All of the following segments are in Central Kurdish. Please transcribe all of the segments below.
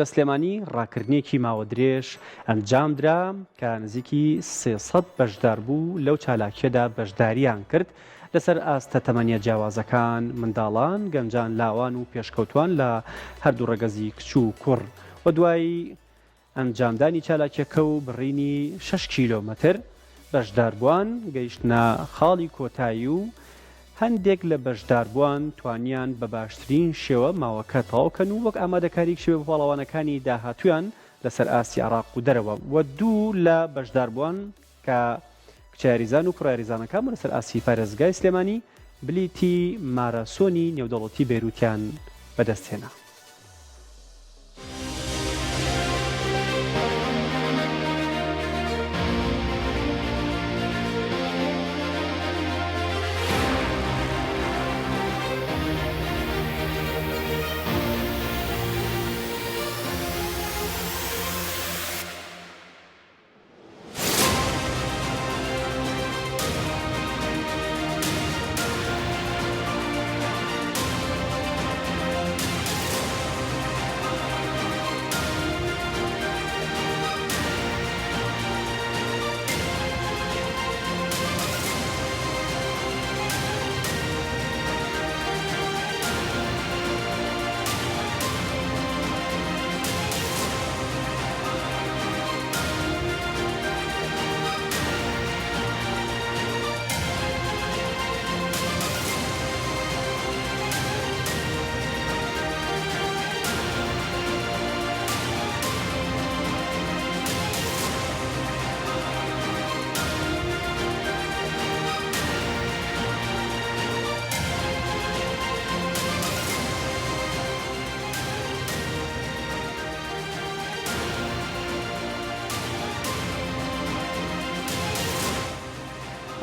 لە سلێمانی ڕاکردنیەکی ماوە درێژ ئەنجامدرا کە نزیکی 300 بەشدار بوو لەو چالاکیەدا بەشداریان کرد لەسەر ئاستە تەمەنیە جیاوازەکان، منداڵان، گەنجان، لاوان و پێشکەوتوان لە هەردوو ڕێگەزی کچ و کوڕ. و دوای ئەنجامدانی چالاکیەکە و بڕینی 6 کیلۆمەتر بەشداربووان گەیشتنە خاڵی کۆتایی و هەندێک لە بەشداربووان توانیان بە باشترین شێوە ماوەکە تەواوکەن و وەک ئامادەکاری شێوە پاڵەوانەکانی داهاتویان لەسەر ئاسی عێراق و دەرەوە. و دوو لە بەشداربووان کە کچیاریزان و کوڕاریزانەکان لەسەر ئاسی پارێزگای سلێمانی بلیتی ماراسۆنی نێودەوڵەتی بەیرووتیان بەدەستهێنا.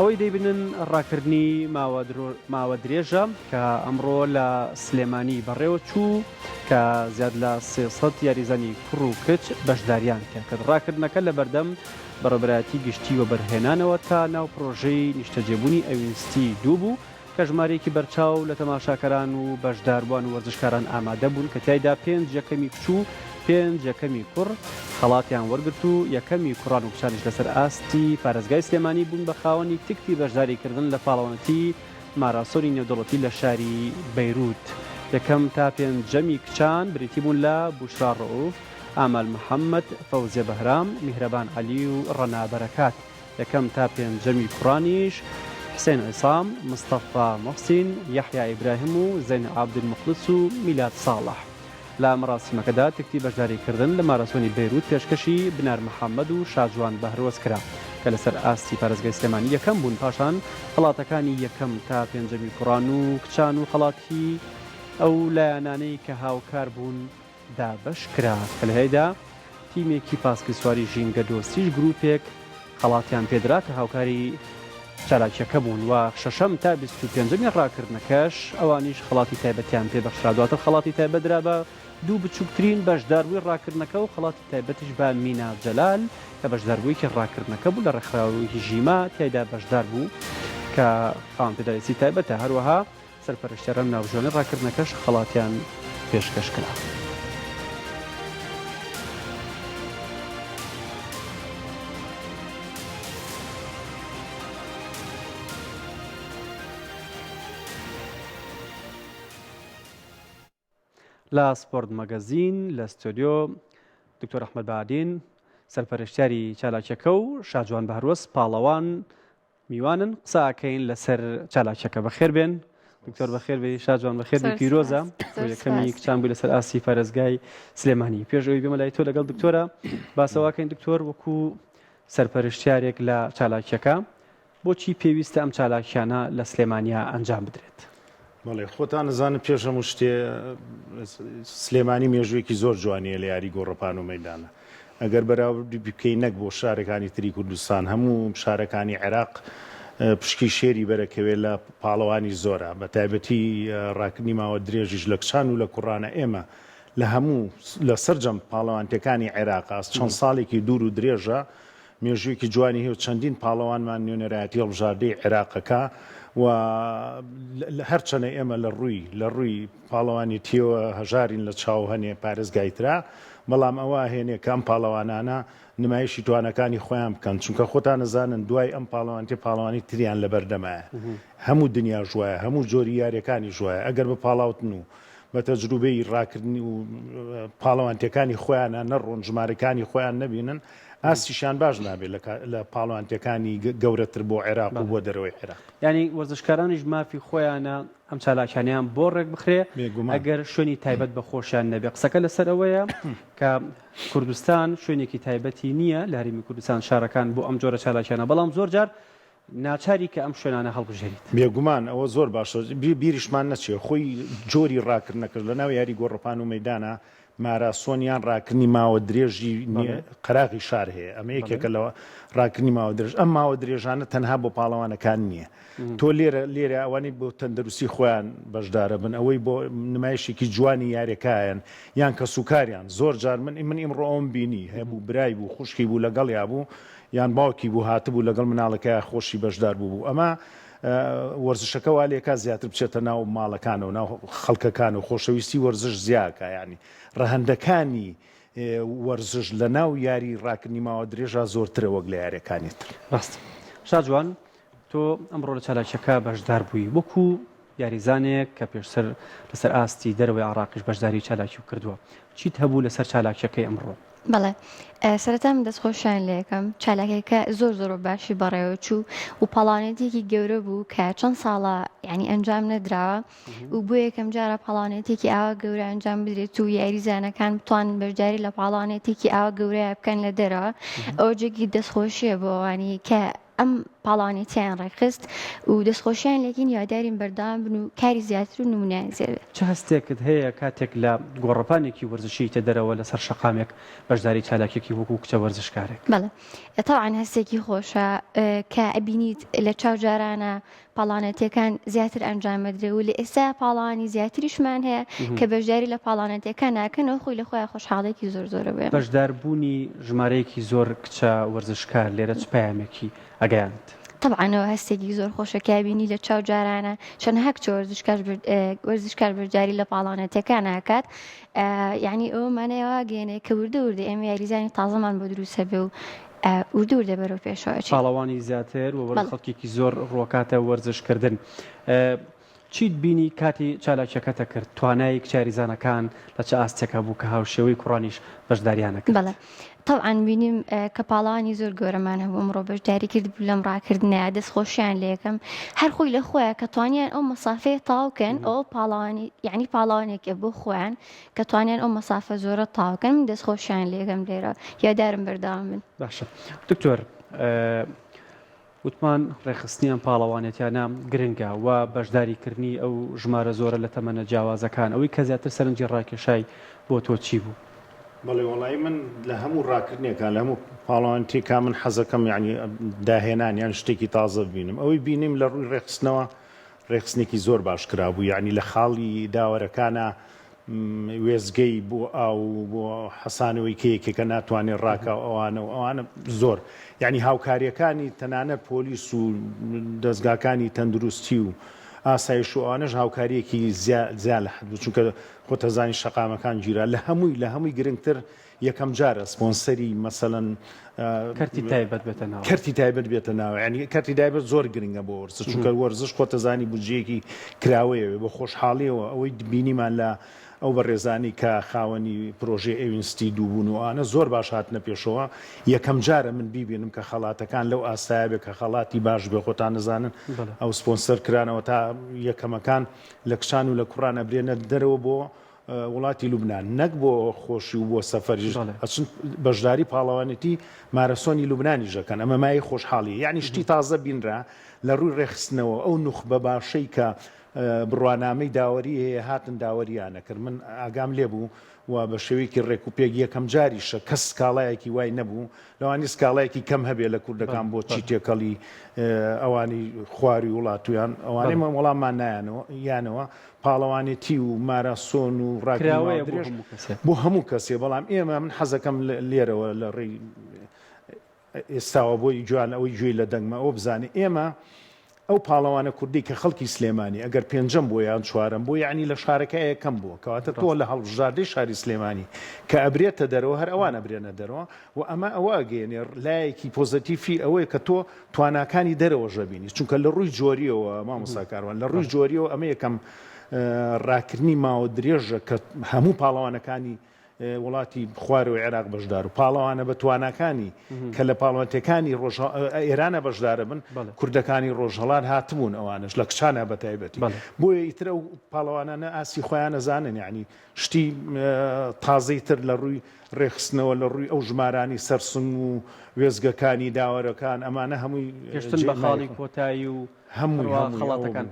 ئەوەی دەیبنن ڕاکردنی ماوە درێژە کە ئەمڕۆ لە سلێمانی بەڕێوە چوو کە زیاد لە 300 یاریزانی کوڕ و کچ بەشداریان کرد کە ڕاکردنەکە لە بەردەم بەڕێبەرایەتی گشتی و بەرهێنانەوە تا ناو پرۆژەی نیشتەجێبوونی ئەوینستی دوو بوو کە ژمارەیەکی بەرچاو لە تەماشاکەران و بەشداربووان و وەرزشکاران ئامادە بوون کە تایدا 5 یەکەمی کچ و 5 یەکەمی کوڕ خەڵاتیان وەرگرت و یەکەمی کوڕان و کچانیش لەسەر ئاستی پارێزگای سلێمانی بوون بە خاوەنی تکتی بەشداریکردن لە پاڵەوانەتی ماراسۆنی نێودەوڵەتی لە شاری بەیرووت. یەکەم تا پێنجەمی کچان بریتی بوون لە بوشرا ڕەئوف، ئامال محەممەد، فەوزیە بەهرام، میهرەبان عەلی و ڕەنا بەرەکات. یەکەم تا پێنجەمی کوڕانیش حسێن عیسام، مستەفا مەحسین، یەحیا ئیبراهیم و زەین عەبدولموخلس و میلاد ساڵح. لە مەراسیمەکەدا تکتی بەشداریکردن لە ماراسۆنی بەیرووت پێشکەشی بنار محەممەد و شاجوان بەهرۆز کرا کە لەسەر ئاستی پارێزگای سلێمانی یەکەم بوون. پاشان خەڵاتەکانی یەکەم تا پێنجەمی کوڕان و کچان و خەڵاتی ئەو لایەنانەی کە هاوکار بوون دابەش کرا کە لە هەیەدا تیمێکی پاسکی سواری ژینگە دۆستیش گروپێک خەڵاتیان پێدرا کە هاوکاری چالاکیەکە بوون و شەشەم تا 25 ڕاکردنەکەش ئەوانیش خەڵاتی تایبەتیان پێبەخشرا. دواتر خەڵاتی تایبەترا بە دوو بچووکترین بەشداربووی ڕاکردنەکە و خەڵاتی تایبەتیش بە مینا جەلال کە بەشداربوویەکی ڕاکردنەکە بوو لە ڕێکخراوەیەکی ژیما تایدا بەشدار بوو کە خاوەن پێداویستی تایبەتە. هەروەها سەرپەرشتیاران ناوژۆنی ڕاکردنەکەش خەڵاتیان پێشکەش کرا. لە سپۆرت مەگەزین لە ستۆدیۆ دکتۆر ئەحمەد بەعادین سەرپەرشتیاری چالاکیەکە و شاجوان بەهرۆز پاڵەوان میوانن قسەکەین لەسەر چالاکیەکە. بەخێر بێن دکتۆر، بەخێر بێ شاجوان، بەخێر بێ پیرۆزە یەکەمی کچان بووی لەسەر ئاسی پارێزگای سلێمانی. پێشەوەی بێمە لای تۆ لەگەڵ دکتۆرە باسەواکەین دکتۆر وەکو سەرپەرشتیارێک لە چالاکیەکە بۆچی پێویستە ئەم چالاکیانە لە سلێمانیا ئەنجام بدرێت؟ بەڵێ خۆتان نزانن پێش هەموو شتێ سلێمانی مێژوویەکی زۆر جوانیە لە یاری گۆڕەپان و مەیدانە. ئەگەر بەراوردی بکەی نەک بۆ شارەکانی تری کوردستان هەموو شارەکانی عێراق پشکی شێری بەرەکەوێت لە پاڵەوانی زۆرە، بە تایبەتی ڕاکردنی ماوە درێژیش لە کچان و لە کوڕانە ئێمە لە هەموو لە سەرجەم پاڵەوانتەکانی عێراق چەند ساڵێکی دوور و درێژە مێژوویەکی جوانی هەیە و چەندین پاڵەوانمان نوێنەرایەتی هەڵبژاردەی عێراقەکە و هەرچەنە ئێمە لە ڕووی پاڵەوانی تێوە هەژارین لە چاو هەنێ پارێزگایترا بەڵام ئەوە هێنێ کە ئەم پاڵەوانانە نمایشی توانەکانی خۆیان بکەن چونکە خۆتان نەزانن دوای ئەم پاڵەوانی تریان لە بەردەمایە هەموو دنیا ژوایە هەموو جۆری یاریەکانی ژوایە ئەگەر بە پاڵاوتن و بە تەجروبەی ڕاکردنی و پاڵەوانتیەکانی خۆیانە نەڕۆن ژمارەکانی خۆیان نەبینن ئاستیشان باش نابێت لە پاڵەوانتیەکانی گەورەتر بۆ عێراق و بۆ دەرەوەی عێراق ینی وەرزشکارانیش مافی خۆیانە ئەم چالاکیانیان بۆ ڕێک بخرێ ئەگەر شوێنی تایبەت بە خۆشیان نەبێ قسەکە لەسەر ئەوەیە کە کوردستان شوێنێکی تایبەتی نییە لە هەرێمی کوردستان شارەکان بۆ ئەم جۆرە چالاکیانە بەڵام زۆر جار ناچاری کە ئەم شوێنانە هەڵبژێریت بێگومان ئەوە زۆر باشە بیریشمان نەچێ خۆی جۆری ڕاکردنەکرد لە ناو یاری گۆڕپان و مەیدانە ماراسۆنیان ڕاکردنی ماوە درێژی قەراغی شار هەیە ئەمە یەکێکە لەوە ڕاکردنی ماوە درێژ ئەم ماوە درێژانە تەنها بۆ پاڵەوانەکان نییە تۆ لێرە ئەوانی بۆ تەندروستی خۆیان بەشدارە بن ئەوەی بۆ نمایشێکی جوانی یاریەکایەن یان کە سوکاریان زۆر جار من ئیمڕۆ ئەوم بینی هەبوو برای بوو خوشکی بوو لەگەڵ یا بوو یان باوکی بوو هاتبوو لەگەڵ مناڵەکە خۆشی بەشدار بوو ئەمە وەرزشەکە والێکا زیاتر بچێتە ناو ماڵەکان و ناو خەڵکەکان و خۆشەویستی وەرزش زیاکە ینی ڕەهەندەکانی وەرزش لە ناو یاری ڕاکردنی ماوە درێژە زۆرترە وەک لە یاریەکانی تر ڕاست شاجوان تۆ ئەمڕۆ لە چالاکیەکە بەشدار بووی وەکو یاریزانێک کە پێشتر لەسەر ئاستی دەرەوەی عراقیش بەشداری چالاکی و کردووە چیت هەبوو لەسەر چالاکیەکەی ئەمڕۆ بەڵێ سەرەتا من دەستخۆشیان لێ یەکەم چالاکیەکە زۆر باشی بەڕێوە چوو و پاڵانێتێکی گەورە بوو کە چەند ساڵە ینی ئەنجام نەدراوە و بۆ یەکەم جارە پاڵانێتێکی ئاوا گەورە ئەنجام بدرێت و یاریزانەکان بتوانن بەشداری لە پاڵانێتێکی ئاوا گەورەیە بکەن لە دەرەوە ئەوە جێکی دەستخۆشیە بۆوانی کە ئەم پاڵانێتیان ڕێکخست و دەستخۆشیان لێکین یادارین بەردەوام بن و کاری زیاتر و نمونیان زیێت چه هەستێکت هەیە کاتێک لە گۆڕەپانێکی وەرزشی تە دەرەوە لەسەر شەقامێک بەشداری چالاکێکی وەکو کچە وەرزشکارێک بەڵێ تاوان هەستێکی خۆشە کە ئەبینیت لە چاو جارانە پاڵانەتەکان زیاتر ئەنجامەدرێ و لە ئێستا پاڵانی زیاتریشمان هەیە کە بەشداری لە پاڵانەتەکان ناکەنەوە خۆی لە خۆیان خۆشحاڵێکی زۆرە بێ بەشداربوونی ژمارەیەکی زۆر کچە وەرزشکار لێرە چ پەیامێکی ئەگەیاند طبعاەوە هەستێکی زۆر خۆشەکبینی لە چاو جارانە چەند هەکچە وەرزشکار بەشداری لە پاڵانەتەکان ناکات یعنی ئەومانەوە گەێنێ کە وردە ئێمە یاریزانی تازەمان بۆ دروستە بێ و وردە بەرەو پێشەوە پاڵەوانی زیاتر و خەڵکێکی زۆر ڕۆکاتە وەرزشکردن چیت بینی کاتی چالاکیەکەتە کرد توانایی کچاریزانەکان لە چه ئاستێکە بوو کە هاوشێوەی کوڕانیش بەشداریانەکە بەڵێ طبعاً بینیم کە پاڵانی زۆر گەورەمان هەبوو ئەمڕۆ بەشداری کرد بوو لەم ڕاکردنە دەستخۆشیان لە یەکەم هەر خۆی لە خۆیان کە توانیان ئەو مەسافەیە تاوکەن ئەو پاڵانی یعنی پاڵاوانێکە بۆ خۆیان کە توانیان ئەو مەسافە زۆرە تاوکەن دەستخۆشیان لە یەکەم لێرە یادارم بەردەوام بن باشە دکتۆر وتمان ڕێخستنیان پاڵەوانێتیانە گرنگە و بەشداریکردنی ئەو ژمارە زۆرە لە تەمەنە جیاوازەکان ئەوەی کە زیاتر سەرنجی ڕاکێشای بۆ تۆ چی بوو؟ بەڵێ وڵی من لە هەموو ڕاکردنێکە لە هەموو پاڵەوانتێکا من حەزەکەم یعنی داهێنانیان شتێکی تازە ببینم ئەوەی بینیم لە ڕووی ڕێخستنەوە ڕێخستنێکی زۆر باش کرابوو یعنی لە خاڵی داوەرەکانە وێزگەی بۆ ئاو بۆ حەسانەوەی کەیەکێکە ناتوانێت ڕاکە ئەوانە زۆر یعنی هاوکاریەکانی تەنانە پۆلیس و دەستگاکانی تەندروستی و ئاسایش و ئەوانەش هاوکاریەکی زیاد لە حد چونکە خۆتەزانی شەقامەکان گیرا لە هەمووی گرنگتر یەکەم جارە سپۆنسەری مەسەڵەن کەرتی تایبەت بێتە ناوە ینی کەرتی تایبەت زۆر گرنگە بۆ وەرزش چونکە وەرزش خۆتەزانی بودجەیەکی کراوەیە بۆ خۆشحاڵیەوە ئەوەی بینیمان لە ئەو بەڕێزانی کە خاوەنی پرۆژێ ئێوینستی دووبوون و ئانە زۆر باش هاتنە پێشەوە یەکەم جارە من بیبینم کە خەڵاتەکان لەو ئاسایە بێ کە خەڵاتی باش بێ خۆتان نزانن ئەو سپۆنسەر کرانەوە تا یەکەمەکان لە کشان و لە کوڕانە برێنە دەرەوە بۆ وڵاتی لوبنان نەک بۆ خۆشی و بۆ سەفەریش ئەچن بەشداری پاڵەوانێتی مارەسۆنی لوبنانی ژەکەن ئەمە مای خۆشحاڵی یعنی شتی تازە بینرا لە ڕووی ڕێخستنەوە ئەو نوخبە باشەی کە بڕوانامەی داوەری هەیە هاتن داوەریانە کرد من ئاگام لێ بوو و بە شێوەیەکی ڕێکوپێک یەکەم جاریشە کەس سکاڵایەکی وای نەبوو لەوانی سکاڵایەکی کەم هەبێ لە کوردەکان بۆ چی تێکەڵی ئەوانی خواری وڵاتویان ئەوانەی مە وەڵاممان یانەوە پاڵەوانێتی و ماراسۆن و ڕاکراوەیە بۆ هەموو کەسێ بەڵام ئێمە من حەزەکەم لێرەوە لە ڕێی ئێستاوە بۆی جوان ئەوەی گوێی لە دەنگمە ئەو بزانێ ئێمە ئەو پاڵەوانە کوردی کە خەڵکی سلێمانی ئەگەر پێنجەم بۆ یان چوارم بۆ یعنی لە شارەکە یەکەم بووە کەواتە تۆ لە هەڵبژاردەی شاری سلێمانی کە ئەبرێتە دەرەوە هەر ئەوان ئەبرێنە دەرەوە و ئەمە ئەوە ئەگەێنێ لایەکی پۆزتیفی ئەوەیە کە تۆ تواناکانی دەرەوە ژەبینی چونکە لە ڕووی جۆریەوە مامۆستاکاروان لە ڕووی جۆریەوە ئەمە یەکەم ڕاکردنی ماوە درێژە کە هەموو پاڵەوانەکانی وڵاتی خوارەوە عێراق بەشدار و پاڵەوانە بە تواناکانی کە لە پاڵەوانەتەکانی ئێرانە بەشدارە بن کوردەکانی ڕۆژهەڵات هاتبوون ئەوانش لە کچانە بە تایبەتی بۆیە ئیترە و پاڵەوانانە ئاسی خۆیان نەزانن یعنی شتی تازەی تر لە ڕووی ڕێخستنەوە لە ڕووی ئەو ژمارانی سەرسنگ و وێزگەکانی داوەرەکان ئەمانە هەمووی گەشتن بە خاڵی کۆتایی و هەموو خەڵاتەکان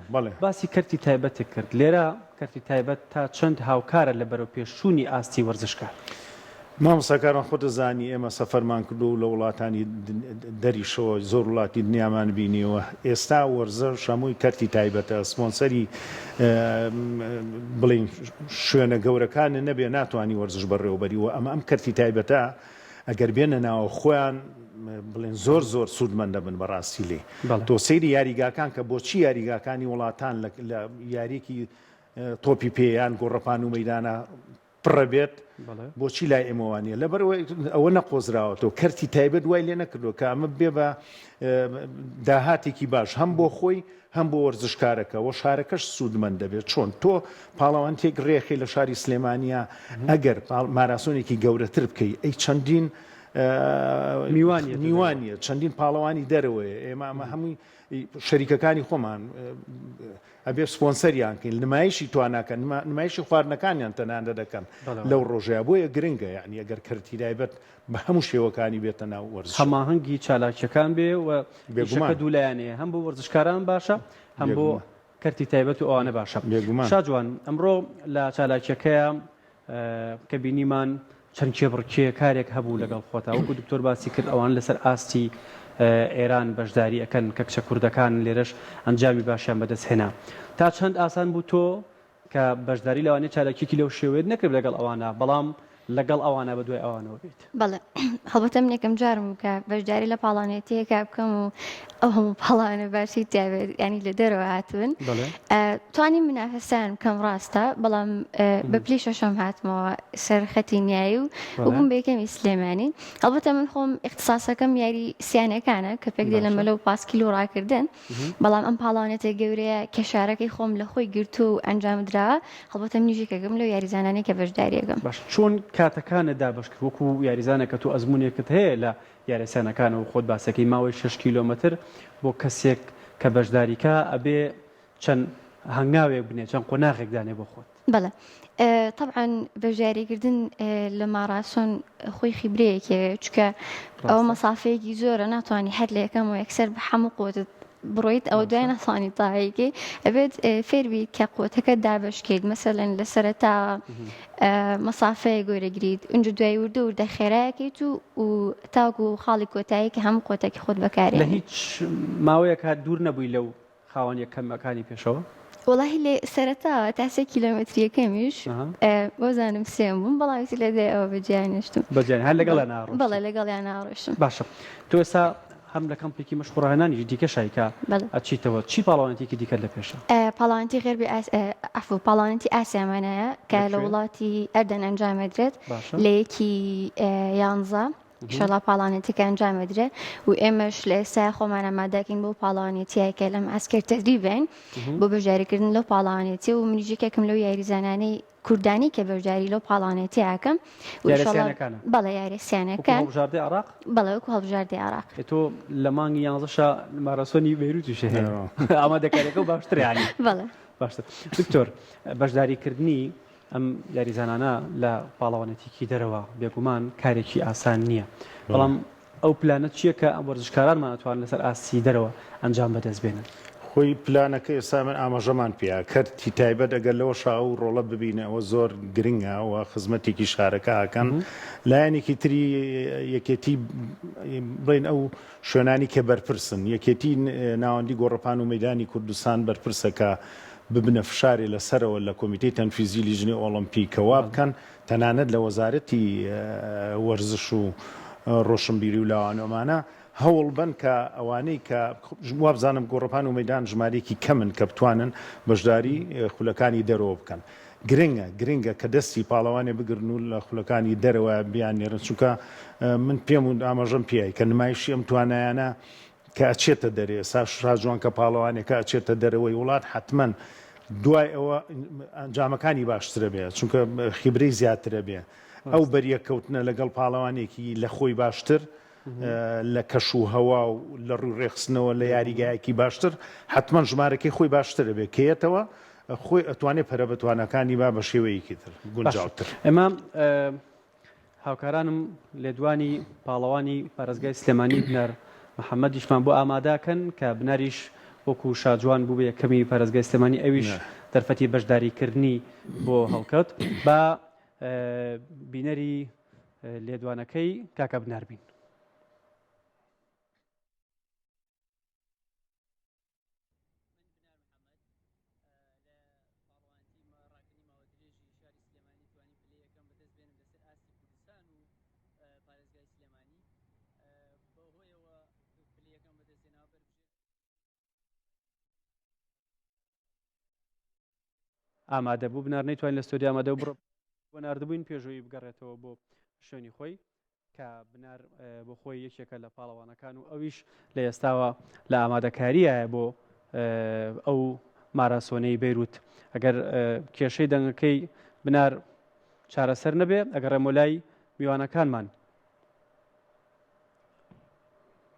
باسی کەرتی تایبەت کرد لێرە کەرتی تایبەت تا چەند هاوکارە لە بەرەو پێشوونی ئاستی وەرزشکار مامۆستاکاران خۆتە زانی ئێمە سەفەرمان کردو و لە وڵاتانی دەریشەوە زۆر وڵاتی دنیامان بینیەوە ئێستا وەرزش هەمووی کەرتی تایبەتە سپۆنسەری بڵین شوێنە گەورەکانە نەبێ ناتوانانی وەرزش بەڕێوەبەریەوە ئەمە ئەم کەرتی تایبەتە ئەگەر بێنە ناوە خۆیان بڵێن زۆر سوودمەندە بن بەڕاستی لێ تۆ سەیری یاریگاکان کە بۆچی یاریگاکانی وڵاتان لە یاریکی تۆپی پێیان گۆڕەپان و مەیدانە پڕەبێت بۆچی لای ئێمەوانە لەبەرەوەی ئەوە نەقۆزراوەتەوە کەرتی تایبەت دوای لێ نەکردو کە ئەمە بێ بە داهاتێکی باش هەم بۆ خۆی هەم بۆ وەرزشکارەکە و شارەکەش سوودمەند دەبێت چۆن تۆ پاڵەوانتێک ڕێخی لە شاری سلێمانیا ئەگەر ماراسۆنێکی گەورەتر بکەی ئەی چەندین میوانیە چەندین پاڵەوانی دەرەوەی ئێمە ئەمە هەمووی شەریکەکانی خۆمان ئەبێ سپۆنسەریان کەین نمایشی تواناکەن نمایشی خواردنەکانیان تەنانە دەکەن لەو ڕۆژەیە بۆیە گرنگە یعنی ئەگەر کەرتی تایبەت بە هەموو شێوەکانی بێتە ناو وەرزش هەماهەنگی چالاکیەکان بێ و بێگومان دوولایانەیە هەم بۆ وەرزشکاران باشە هەم بۆ کەرتی تایبەت و ئەوانە باشە شاجوان ئەمڕۆ لە چالاکیەکەیە کە بینیمان چەند کێبڕکێ کارێک هەبوو لەگەڵ خۆتا وەکو دکتۆر باسی کرد ئەوان لەسەر ئاستی ئێران بەشداری ئەەکەن کە کچە کوردەکان لێرەش ئەنجامی باشیان بەدەستهێنا تا چەند ئاسان بوو تۆ کە بەشداری لەوانەیە چالاکیێکی لەو شێوەیە نەکرد لەگەڵ ئەوانە بەڵام لەگەڵ ئەوانە بە دوای ئەوانەوە بێت بەڵێ هەڵبەتە من یەکەم جارم کە بەشداری لە پاڵانێتەیەکە بکەم و ئەو هەموو پاڵانە باشی تیاوێت ینی لە دەرەوە هاتوون توانی منافەسان کەم ڕاستە بەڵام بە پلی شەشەم هاتمەوە سەر خەتی نیایی و بووم بە یەکەمی سلێمانی هەڵبەتە من خۆم اختصاسەکەم یاری سیانەکانە کە پێک دێ لەمە لەو پاسکیل و ڕاکردن بەڵام ئەم پاڵانێتە گەورەیە کێشارەکەی خۆم لە خۆی گرتو و ئەنجامدراوە هەڵبەتە منیژێکەکەم لەو یاریزانانەی کە بەشداریەکەم باش چۆن کاتەکانە دابشکرد وەکو یاریزانە کە تۆ ئەزمونێکت هەیە لە یاریسانەکان و خۆت باسەکەی ماوەی 6 کیلۆمەتر بۆ کەسێک کە بەشداریکە ئەبێ چەند هەنگاوێک بنێ چەند قۆناغێک دانێ بۆ خۆت بەڵێ طبعا بەژاریکردن لە ماراسۆن خۆی خیبرەیەکێ چکە ئەوە مەسافەیەکی زۆرە ناتوانانی هەر لە یەکەم و یەکسەر بە هەموو قوتت بڕۆیت ئەو دوای نەسانی تاایەکی ئەبێت فێربی کە قوتەکە دابشکیت مەسەلەن لە سەرەتا مەسافەیە گۆرەگریت ئەنجا دوای وردە وردە خێرایەکەیت و تاکو و خاڵی کۆتایی کە هەموو قوتێکی خۆت بەکارێت لە هیچ ماوەیەک هات دوور نەبووی لەو خاوەن یەکەمەکانی پێشەوە وڵی لێ سەرەتاوە تا 3 کیلۆمەتریەکەمیش وەزانم سێم بووم بەڵاویتی لە دێ ئەوە بەجیانشتم بەجیان هەر لەگەڵ ناڕۆ بەڵێ لەگەڵیان ناڕۆشم باشە تۆ ئێستا هەم لە کەمپێکی مەشهوڕانانی دیکە شایکە ئەچیتەوە چی پاڵاوانێکی دیکە لە پێشە پاڵاوانتی غێربی ئەفو پاڵاوانتی ئاسیامانەیە کە لە وڵاتی ئەردەن ئەنجامەدرێت لە یەکی 11 شڵا پاڵانێتەکە ئەنجامەدرێ و ئێمەش لە ئێستا خۆمان ئامادەکەین بۆ پاڵاوانێتیایکە لەم ئەسکەر تەدریبین بۆ بەژاریکردن لەو پاڵاوانێتی و منیژێکێکم لەو یاریزانانەی کوردانی کە بەژاری لەو پاڵانێتیاکەم بەڵێ یاریسیانەکان بەڵێ وەکو هەڵبژاردی عێراق تۆ لە مانگی 11 ماراسۆنی بەیروتیش هەیە ئامادەکاریەکە و باشتریانی بەڵێ باشتر دکتۆر بەشداریکردنی ئەم یاریزانانە لە پاڵەوانێتێکی دەرەوە بێگومان کارێکی ئاسان نییە بەڵام ئەو پلانە چییە کە وەرزشکارانمان ئەتوانن لەسەر ئاستی دەرەوە ئەنجام بەدەست بێنن خۆی پلانەکە ئێستا من ئاماژەمان پێیا کەرتی تایبەت ئەگەر لەوە شاو و ڕۆڵە ببینەوە زۆر گرنگە و خزمەتێکی شارەکە ئاکەن لایەنێکی تری یەکێتی بڵین ئەو شوێنانی کە بەرپرسن یەکێتی ناوەندی گۆڕەپان و مەیدانی کوردستان بەرپرسەکە ببنە فشارێ لەسەرەوە لە کۆمیتەی تەنفیزی لیژنەی ئۆڵمپیکەوە بکەن تەنانەت لە وەزارەتی وەرزش و ڕۆشنبیری و لاوانەمانە هەوڵ بن کە ئەوانەی کە وابزانم گۆڕپان و مەدان ژمارێکی کەمن کە بتوانن بەشداری خولەکانی دەرەوە بکەن. گرنگە کە دەستی پاڵەوانێ بگرن و لە خولەکانی دەرەوە بیانێرن چونکە من پێم و ئاماژەم پێی کە نمایشی ئەم توانایانە کە ئەچێتە دەرێ شاجوان کە پاڵەوانێکە ئەچێتە دەرەوەی وڵات حتمما دوای ئەوە ئەنجامەکانی باشترە بێ چونکە خیبرەی زیاترە بێ ئەو بەریەکەوتنە لەگەڵ پاڵەوانێکی لە خۆی باشتر لە کەش و هەوا و لە ڕوو ڕێخستنەوە لە یاریگایەکی باشتر حتمما ژمارەکەی خۆی باشترە بێ کێتەوە خۆی ئەتوانێت پەرە بەتوانەکانی با بە شێوەیەکی تر گونجاوتر. ئێمە هاوکارانم لێدوانی پاڵەوانی پارێزگای سلێمانی بنەر محەممەدیشمان بۆ ئاماداکەن کە بناریش وەکو شاجوان بوو بە یەکەمی پارێزگای سلێمانی ئەویش دەرفەتی بەشداریکردنی بۆ هەڵکەوت بە بینەری لێدوانەکەی کاکە بناربین. ئامادە بوو بنار نەیتوانین لە ستۆدیۆ ئامادە بڕۆ بۆ ناردبووین پێشەوەی بگەڕێتەوە بۆ شوێنی خۆی کە بنار بۆ خۆی یەکێکە لە پاڵەوانەکان و ئەویش لە ئێستاوە لە ئامادەکاریە بۆ ئەو ماراسۆنەی بەیروت ئەگەر کێشەی دەنگەکەی بنار چارەسەر نەبێ ئەگەڕێمە لای میوانەکانمان.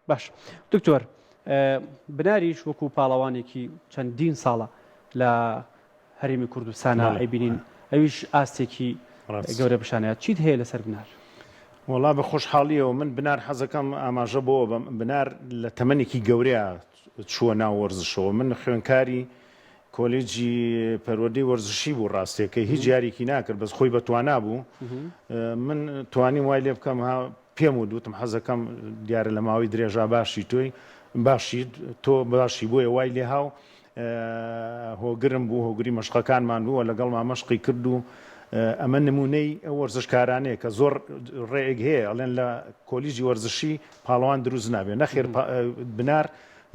باش دکتۆر بناریش وەکو پاڵەوانێکی چەندین ساڵە لە هەرێمی کوردستانە ئەیبینین ئەویش ئاستێکی گەورە بشانەیە چیت هەیە لەسەر بنار؟ وڵا بە خۆشحاڵیەوە من بنار حەزەکەم ئاماژە بۆ بنار لە تەمەنێکی گەورەیە چووە ناو وەرزشەوە. من خوێنکاری کۆلێجی پەروەردەی وەرزشی بوو ڕاستێکەکە هیچ یاریکی ناکرد بەس خۆی بەتوانا بوو. من توانیم وای لێ بکەم پێم و دوتم حەزەکەم دیارە لە ماوەی درێژا باشی تۆی باشی تۆ باشی بۆیە وای لێ هاو هۆگرم بوو هۆگری مەشقەکانمان بووە لەگەڵمان مەشقی کرد و ئەمە نمونەی ئەو وەرزشکارانەیە کە زۆر ڕێک هەیە ئەڵێن لە کۆلیجی وەرزشی پاڵەوان دروست نابێت نەخێر بنار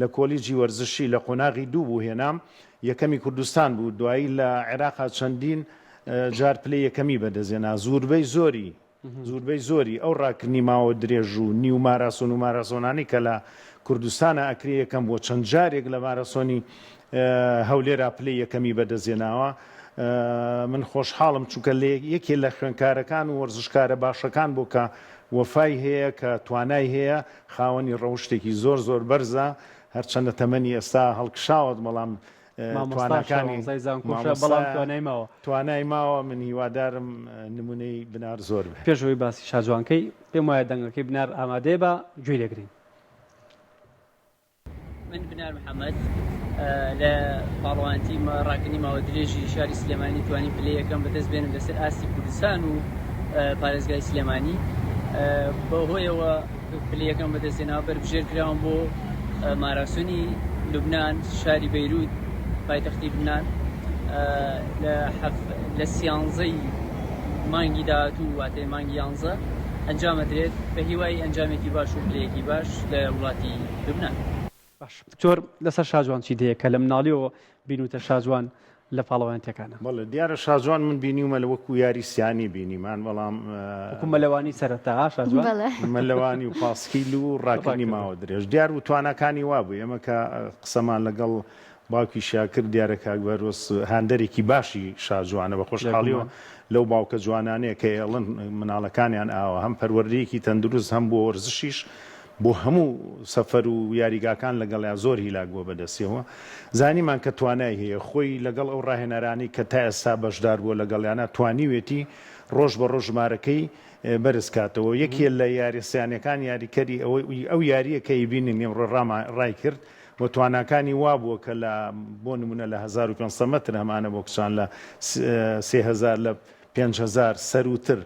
لە کۆلیجی وەرزشی لە قۆناغی دوو بوو هێنام یەکەمی کوردستان بوو دوایی لە عێراقا چەندین جار پلەی یەکەمی بەدەزێنا زۆربەی زۆری ئەو ڕاکردنی ماوە درێژ و نیو ماراسۆن و ماراسۆنانی کە لە کوردستانە ئەکری یەکەم بۆ چەند جارێک لە ماراسۆنی هەولێرا پلەی یەکەمی بەدەزێناوە. من خۆشحاڵم چونکە یەکێ لە خوێنکارەکان و وەرزشکارە باشەکان بۆ کە وەفای هەیە کە توانای هەیە خاوەنی ڕەوشتێکی زۆر بەرزە هەرچەندە تەمەنی ئێستا هەڵکشاوت بەڵام توانای ماوە. من هیوادارم نمونەی بنار زۆر بێ. پێشەوەی باسی شاجوانکەی پێم وایە دەنگەکەی بنار ئامادەیە بە گوێی لێگرین. من بنار محەممەد لە پاڵەوانتی ڕاکردنی ماوە درێژی شاری سلێمانی توانین پلەی یەکەم بەدەست بێنم لەسەر ئاستی کوردستان و پارێزگای سلێمانی بەهۆیەوە پلەی یەکەم بەدەستێناوە بەربژێرکراوم بۆ ماراسۆنی لوبنان شاری بەیروت پایتەختی لوبنان لە سیانزەی مانگی داهاتوو واتێ مانگی 11 ئەنجامەدرێت بە هیوای ئەنجامێکی باش و پلەیەکی باش لە وڵاتی لوبنان. باش دکتۆر لەسەر شاجوان چی دەیە کە لە مناڵیەوە بینوتە شاجوان لە پاڵەوانیەکانە؟ بەڵێ دیارە شاجوان من بینیومە لە وەکو یاری سیانی بینیمان بەڵام وەکو مەلەوانی سەرەتا شاجوان مەلەوانی و پاسکیل و ڕاکردنی ماوە درێژ دیار و توانەکانی وابوو ئێمە کە قسەمان لەگەڵ باوکی شاکرد دیارە کاکبەرۆس هاندەرێکی باشی شاجوانە بە خۆشحاڵیەوە لەو باوکە جوانانەیە کە ئێڵن مناڵەکانیان ئاوە هەم پەروەردەیەکی تەندروست هەم بۆ وەرزشیش بۆ هەموو سەفەر و یاریگاکان لەگەڵیا زۆر هیلاک بۆ بەدەستیەوە زانیمان کە توانای هەیە خۆی لەگەڵ ئەو ڕاهێنەرانی کە تا ئێستا بەشدار بووە لەگەڵیانە توانیوێتی ڕۆژ بە ڕۆژ ژمارەکەی بەرزکاتەوە. یەکێ لە یاریسیانەکان یاریکەری ئەو یاریە کە بینین ئێمڕۆ ڕای کرد بۆ تواناکانی وابووە کە لە بۆ نمونە لە 1500 مەتر هەمانە بۆ کچان لە 3000 لە 5000 سەروتر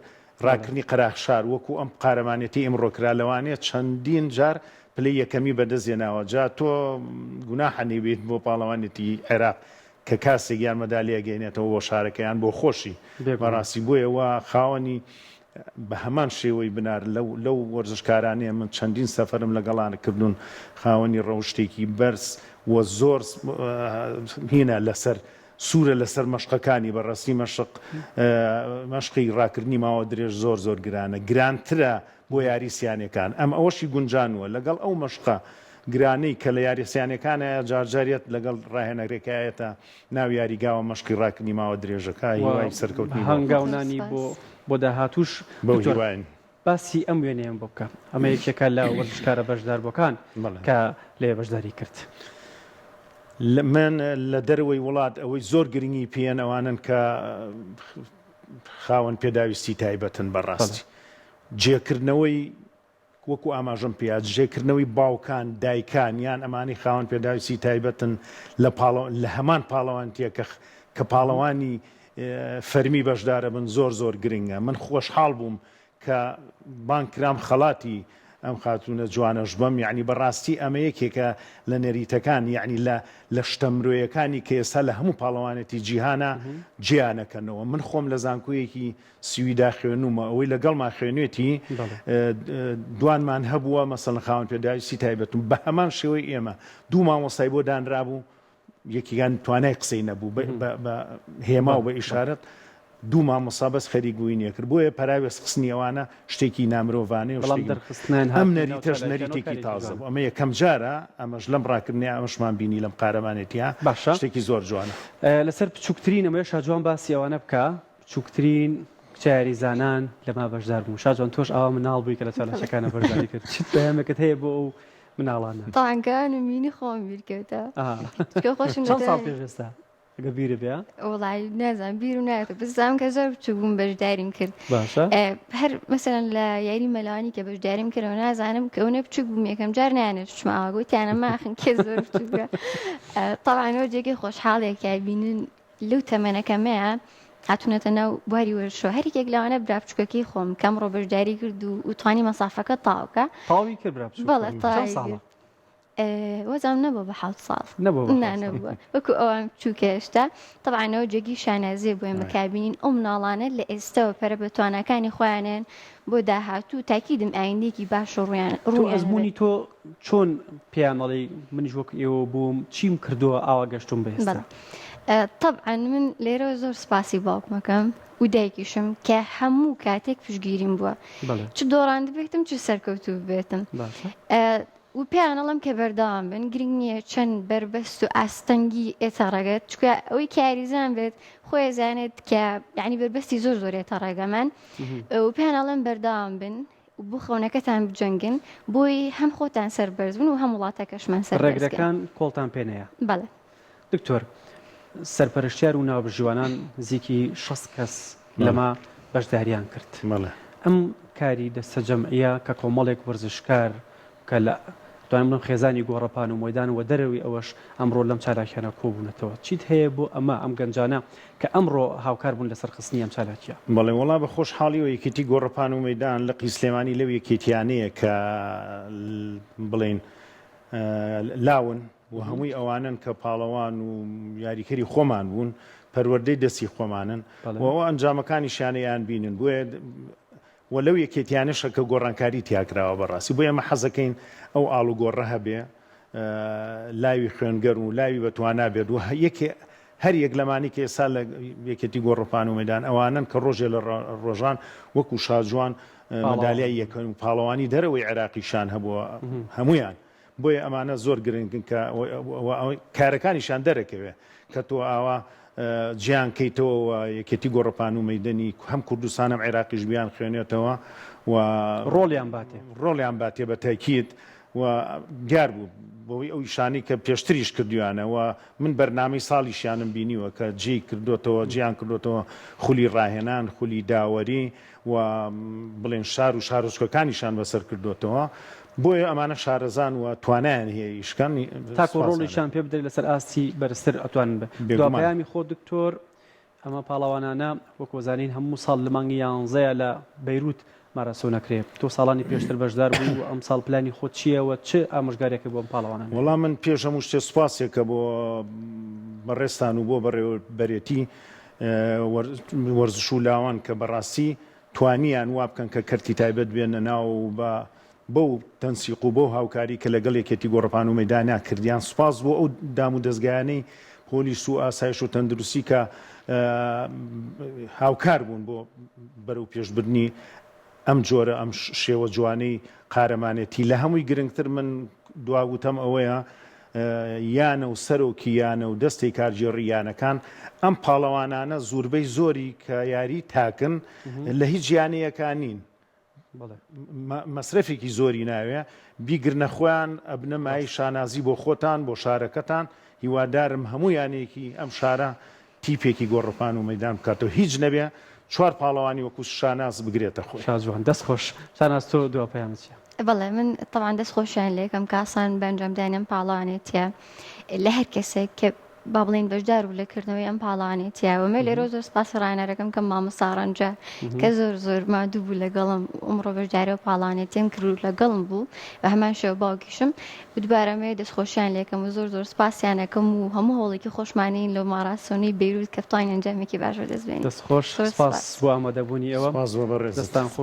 ڕاکردنی قەراخشار وەکو ئەم قارەمانێتی ئەمڕۆکرا لەوانەیە چەندین جار پلەی یەکەمی بەدەستێناوە. جا تۆ گوناحە بێت بۆ پاڵەوانێتی عێراق کە کاسێک یان مەدالیە گەینێتەوە بۆ شارەکەیان بۆ خۆشی بەڕاستی بۆیەوە خاوەنی بە هەمان شێوەی بنار لەو وەرزشکارانەیە من چەندین سەفەرم لەگەڵانە کردوون خاوەنی ڕەوشتێکی بەرز و زۆر هینە لەسەر سوورە لەسەر مەشقەکانی بەڕاستی مەشقی ڕاکردنی ماوە درێژ زۆر گرانە گرانترە بۆ یاریسیانەکان ئەم ئەوەشی گونجانوە لەگەڵ ئەو مەشقە گرانەی کە لە یاریسیانەکانە جارجاریت لەگەڵ ڕاهێنەرێکایەتە ناو یاریگاوە مەشقی ڕاکردنی ماوە درێژەکە هیوای سەرکەوتنی هەنگاونانی بۆ داهاتوش بەو هیوایین باسی ئەم وێنەیەم بۆ بکە ئەمە یەکێکە لە وەرزشکارە بەشداربووەکان کە لێ بەشداری کرد. من لە دەروەی وڵات ئەوەی زۆر گرنگی پێیان ئەوانن کە خاوەن پێداویستی تایبەتن بەڕاستی جێکردنەوەی وەکو ئاماژەم پێات جێکردنەوەی باوکان دایکان یان ئەمانی خاوەن پێداویستی تایبەتن لە هەمان پاڵەوانتیە کە پاڵەوانی فەرمی بەشدارە بن زۆر گرنگە. من خۆشحاڵ بووم کە بانکرام خەڵاتی ئەم خاتونە جوانەش بەم یعنی بەڕاستی ئەمە یەکێکە لە نەریتەکان یعنی لە شتە مرۆیەکانی کە ئێستا لە هەموو پاڵەوانێتی جیهانە جیانەکەنەوە. من خۆم لە زانکۆیەکی سویدا خوێنومە ئەوەی لەگەڵمان خوێنێتی دوانمان هەبووە مەسەڵەن خاوەن پێداویستی تایبەتون بە هەمان شێوەی ئێمە دوو مامۆستای بۆ دانرابوو یەکیان توانای قسەی نەبوو بە هێما و بە ئیشارەت دوو مامۆستا بەس خەریکبووینە کرد بۆیە پەراوێز خستنی ئەوانە شتێکی نامرۆڤانەی ئەم نەریتەش نەریتێکی تازە بوو. ئەمە یەکەم جارە ئەمەش لەم ڕاکردنی ئەمەشمان بینی لەم قارەمانێتیە شتێکی زۆر جوانە. لەسەر بچووکترین ئەمە شاجوان باسی ئەوانە بکە بچووکترین یاریزانان لەما بەشدار بوو. شاجوان تۆش ئەوە مناڵ بووی کە لە چالەشەکانە بەشداری کرد چیت پەیامێکت هەیە بۆ ئەو مناڵانە؟ تاانگەان مینی خۆم بیرکەوتە خۆشم چەند ساڵ پێش ئێستا ئەگە بیرە بێ وڵی نازان بیر و نایێتە بزانام کە زۆر بچوو بووم بەشداریم کرد هەر مەسەرەن لە یاری مەلانی کە بەشداریم کردەوە نازانم کە ئەوە بچوو بووم یەکەم جار نانێت چماوە گوتیانە ماخن کێ زۆر بچووکە تەڵانەوە جێگەی خۆشحاڵێکە بینن لەو تەمەنەکەمەیە هاتوونەتە ناو بواری وەرشۆ هەرێکێک لەوانە برا بچووکەکەی خۆم کەم ڕۆ بەشداری کرد و توانی مەسافەکە تاوکە تاوی کرد بەڵێ تاوی وەزام نەبوو بە 7 ساڵ نەبووە وەکو ئەوان بچووکەشتا تەبعانەوە جێگی شانازێ بۆ ئێمە کابینین ئەو مناڵانە لە ئێستاوە پەرە بە توانەکانی خۆیانێن بۆ داهاتوو تاکیدم ئایندێکی باش ڕووی ئەزمموی تۆ چۆن پیانەڵی منیش وەک ئێوە بووم چیم کردووە ئاوا گەشتم بێت طبعا من لێرەوە زۆر سپاسی باوکمەکەم و دایکیشم کە هەموو کاتێک پشگیریم بووە چ دۆڕان دەبێتم چ سەرکەوتوو ببێتم و پێیانەڵم کە بەردەوام بن گرنگ نییە چەند بربەست و ئاستەنگی ئێتە ڕێگەت چکە ئەوەی کاریزان بێت خۆی زانێت کە یعنی بربەستی زۆر ئێتە ڕێگەمان و پێیانەڵم بەردەوام بن و بۆ خەونەکەتان بجەنگن بۆی هەم خۆتان سەربەرز بن و هەم وڵاتەکەشمان سەر ڕێگرەکان کۆڵتان پێنەیە. بەڵێ دکتۆر سەرپەرشتیار و ناوبژیوانان نزیکی 6 کەس لەما بەشداریان کرد ئەم کاری دەستە جەمعیە کە کۆمەڵێک وەرزشکار کە لە توانم بڵم خێزانی گۆڕەپان و مۆیدان و دەرەوەی ئەوەش ئەمڕۆ لەم چالاکیانە کۆبوونەتەوە چیت هەیە بۆ ئەم گەنجانە کە ئەمڕۆ هاوکار بوون لەسەر خستنی ئەم چالاکیە؟ بەڵێ وڵا بە خۆشحاڵی و یەکێتی گۆڕەپان و مەیدان لە قیسلێمانی لەو یەکێتیانەیە کە بڵێن لاون و هەمووی ئەوانن کە پاڵەوان و یاریکەری خۆمان بوون پەروەردەی دەستی خۆمانن و ئەوە ئەنجامەکانی شانەیان بینن بۆیە و لەو یەکێتیانەشە کە گۆڕانکاری تیاکراوە بەڕاستی بۆ ئێمە حەزەکەین ئەو ئاڵ و گۆڕە هەبێ لاوی خوێنگەر و لاوی بەتوانا بێت و هەر یەک لەمانی کە ئێستا لە یەکێتی گۆڕەپان و مەیدان ئەوانن کە ڕۆژێ لە ڕۆژان وەکو شاجوان مەدالیای یەکەم و پاڵەوانی دەرەوەی عێراقیشان هەبووە هەمویان بۆیە ئەمانە زۆر گرنگن کە کارەکانیشان دەرەکەوێ کە تۆ ئاوا گیان کەیتەوە یەکێتی گۆڕەپان و مەیدەنی هەم کوردستانم عێراقیش بیان خوێنێتەوە و ڕۆڵیان باتێ بە تاکید و دیار بوو بۆی ئەو شانی کە پێشتریش کردویانە و من بەرنامەی ساڵیشیانم بینیوە کە جێی کردوتەوە جیان کردوتەوە خولی ڕاهێنان خولی داوەری و بڵێن شار و شارۆچکەکانیشان بەسەر کردوتەوە بۆیە ئەمانە شارەزان و توانیان هەیە ئیشکانی تاکو ڕۆڵیشان پێ بدەیت لەسەر ئاستی بەرزتر ئەتوانن بە دوپەیامی خۆ دکتۆر ئەمە پاڵەوانانە وەکوزانین هەموو ساڵ لە مانگی 11 لە بەیروت مارەسۆ نەکرێت تۆ ساڵانی پێشتر بەشدار بوو و ئەم ساڵ پلانی خۆت چیەوە چ ئامۆژگارێکی بۆ ئەم پاڵەوانە؟ وەڵام من پێش هەموو شتێ سوپاسێکە بۆ بەڕێستان و بۆ بەرێتی وەرزش و لاوان کە بەڕاستی توانیان وا بکەن کە کەرتی تایبەت بێنە ناو بە بەو تەنسیق و بۆ هاوکاری کە لەگەڵ یەکێتی گۆڕەپان و مەیدانیا کردیان سوپاس بۆ ئەو دام و دەستگایانەی پۆلیس و ئاسایش و تەندروستی کە هاوکار بوون بۆ بەرەو پێشبردننی ئەم جۆرە ئەم شێوە جوانەی قارەمانێتی لە هەمووی گرنگتر من دواگوتەم ئەوەیە یانە و سەرۆکی یانە و دەستی کارژێڕی یانەکان ئەم پاڵەوانانە زۆربەی زۆری کە یاری تاکن لە هیچ یانەیەکان نین مەسرفێکی زۆری ناوێ بیگرنە خۆیان ئەبنە مای شانازی بۆ خۆتان بۆ شارەکەتان هیوادارم هەموو یانەیەکی ئەم شارە تیپێکی گۆڕپان و مەدان بکاتەوە هیچ نەبێ چوار پاڵەوانی وەکو شاناز بگرێتە خۆی شازوان دەست خۆش شاناز تۆ دو پەیام چیە بەڵێ من طبعا دەست خۆشیان لێکم کاسان بەنجامدانم پاڵانێتە لە هەر کەسێک کە با بڵین بەشدار و لەکردنەوەی ئەم پاڵانێتیاوە مە لێرە زۆر سپاسی ڕایەنەرەکەم کە مامەساڕەنجە کە زۆر زۆر مادوو بوو لەگەڵم ئەمڕۆ بەشداری و پاڵانێتیم کرد لەگەڵم بوو بە هەمان شێوە باوکیشم دووبارەمێ دەستخۆشیان لێکم و زۆر زۆر سپاسیانەکەم و هەموو هەوڵێکی خۆشمانین لە ماراسۆنی بەیروت کە بتوانین ئەنجامێکی باشە دەست بێنین دەست خۆش سپاس بۆ ئامادەبوونی ئەوە سپاس بۆ بەڕێز دەستان